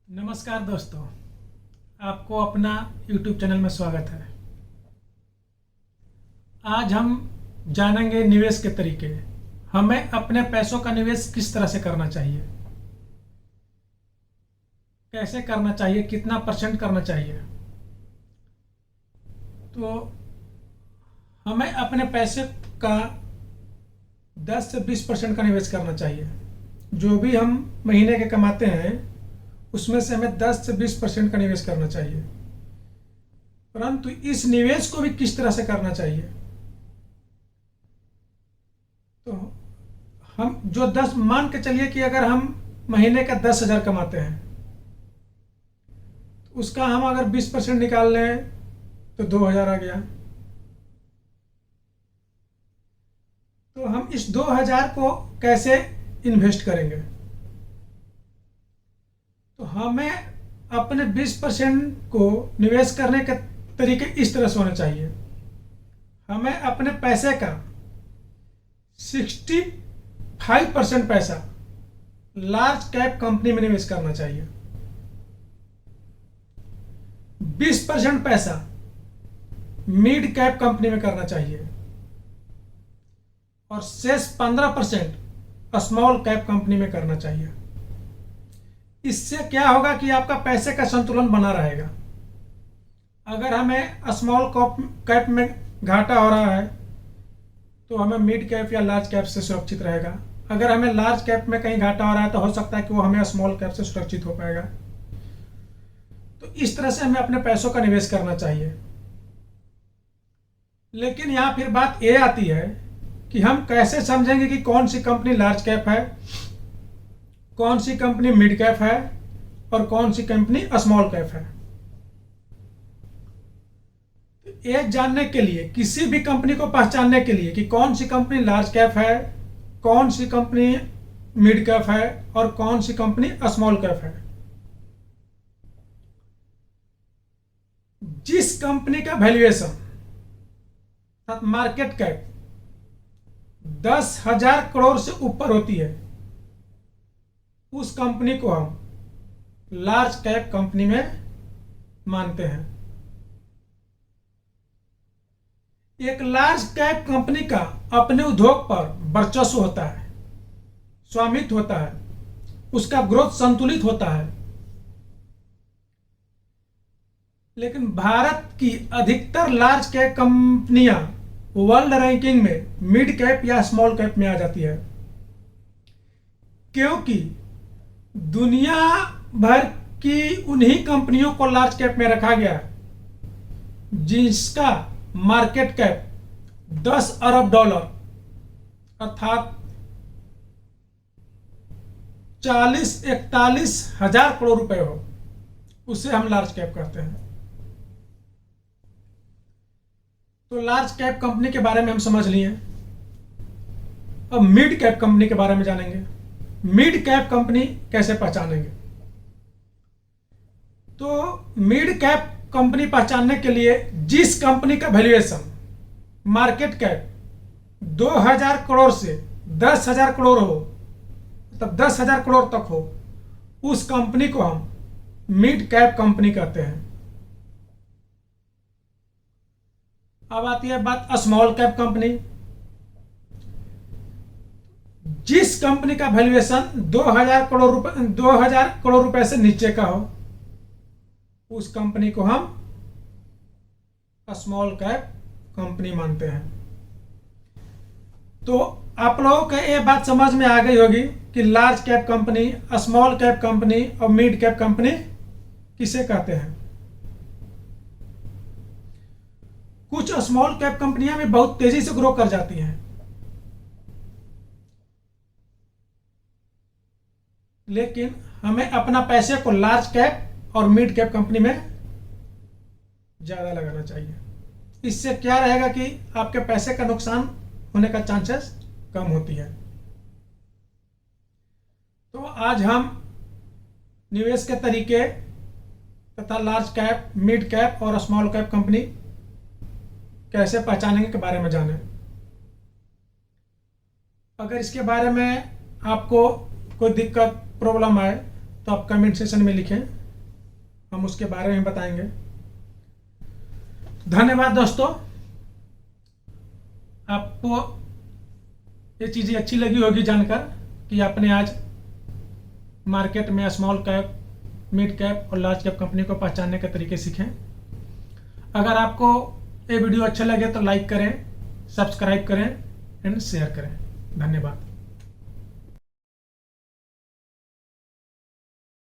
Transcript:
नमस्कार दोस्तों, आपको अपना YouTube चैनल में स्वागत है। आज हम जानेंगे निवेश के तरीके। हमें अपने पैसों का निवेश किस तरह से करना चाहिए, कैसे करना चाहिए, कितना परसेंट करना चाहिए। तो हमें अपने पैसे का 10 से 20% का निवेश करना चाहिए। जो भी हम महीने के कमाते हैं उसमें से हमें 10 से 20% का निवेश करना चाहिए। परंतु इस निवेश को भी किस तरह से करना चाहिए, तो हम जो 10 मान के चलिए कि अगर हम महीने का 10,000 कमाते हैं, तो उसका हम अगर 20% निकाल लें तो 2,000 आ गया। तो हम इस 2,000 को कैसे इन्वेस्ट करेंगे, तो हमें अपने 20% को निवेश करने के तरीके इस तरह से होने चाहिए। हमें अपने पैसे का 65% पैसा लार्ज कैप कंपनी में निवेश करना चाहिए, 20% पैसा मिड कैप कंपनी में करना चाहिए और शेष 15% स्मॉल कैप कंपनी में करना चाहिए। इससे क्या होगा कि आपका पैसे का संतुलन बना रहेगा। अगर हमें स्मॉल कैप में घाटा हो रहा है तो हमें मिड कैप या लार्ज कैप से सुरक्षित रहेगा। अगर हमें लार्ज कैप में कहीं घाटा हो रहा है तो हो सकता है कि वो हमें स्मॉल कैप से सुरक्षित हो पाएगा। तो इस तरह से हमें अपने पैसों का निवेश करना चाहिए। लेकिन यहाँ फिर बात ये आती है कि हम कैसे समझेंगे कि कौन सी कंपनी लार्ज कैप है, कौन सी कंपनी मिड कैप है और कौन सी कंपनी स्मॉल कैप है। ये जानने के लिए, किसी भी कंपनी को पहचानने के लिए कि कौन सी कंपनी लार्ज कैप है, कौन सी कंपनी मिड कैप है और कौन सी कंपनी स्मॉल कैप है, जिस कंपनी का वैल्यूएशन मार्केट कैप 10,000 करोड़ से ऊपर होती है, उस कंपनी को हम लार्ज कैप कंपनी में मानते हैं। एक लार्ज कैप कंपनी का अपने उद्योग पर वर्चस्व होता है, स्वामित्व होता है, उसका ग्रोथ संतुलित होता है। लेकिन भारत की अधिकतर लार्ज कैप कंपनियां वर्ल्ड रैंकिंग में मिड कैप या स्मॉल कैप में आ जाती है, क्योंकि दुनिया भर की उन्हीं कंपनियों को लार्ज कैप में रखा गया है जिसका मार्केट कैप 10 अरब डॉलर अर्थात 40-41 हजार करोड़ रुपए हो, उसे हम लार्ज कैप कहते हैं। तो लार्ज कैप कंपनी के बारे में हम समझ लिए। अब मिड कैप कंपनी के बारे में जानेंगे। मिड कैप कंपनी कैसे पहचानेंगे, तो मिड कैप कंपनी पहचानने के लिए जिस कंपनी का वैल्यूएशन मार्केट कैप 2,000 करोड़ से 10,000 करोड़ हो, तब 10,000 करोड़ तक हो, उस कंपनी को हम मिड कैप कंपनी कहते हैं। अब आती है बात स्मॉल कैप कंपनी। जिस कंपनी का वैल्यूएशन 2,000 करोड़ रुपए से नीचे का हो, उस कंपनी को हम स्मॉल कैप कंपनी मानते हैं। तो आप लोगों को ये बात समझ में आ गई होगी कि large cap company, small cap company और मिड कैप कंपनी किसे कहते हैं। कुछ स्मॉल कैप कंपनियां भी बहुत तेजी से ग्रो कर जाती हैं, लेकिन हमें अपना पैसे को लार्ज कैप और मिड कैप कंपनी में ज्यादा लगाना चाहिए। इससे क्या रहेगा कि आपके पैसे का नुकसान होने का चांसेस कम होती है। तो आज हम निवेश के तरीके तथा लार्ज कैप, मिड कैप और स्मॉल कैप कंपनी कैसे पहचानेंगे के बारे में जाने। अगर इसके बारे में आपको कोई दिक्कत, प्रॉब्लम आए तो आप कमेंट सेक्शन में लिखें। हम उसके बारे में बताएंगे। धन्यवाद दोस्तों, आपको ये चीज़ें अच्छी लगी होगी जानकर कि आपने आज मार्केट में स्मॉल कैप, मिड कैप और लार्ज कैप कंपनी को पहचानने के तरीके सीखें। अगर आपको ये वीडियो अच्छा लगे तो लाइक करें, सब्सक्राइब करें एंड शेयर करें। धन्यवाद।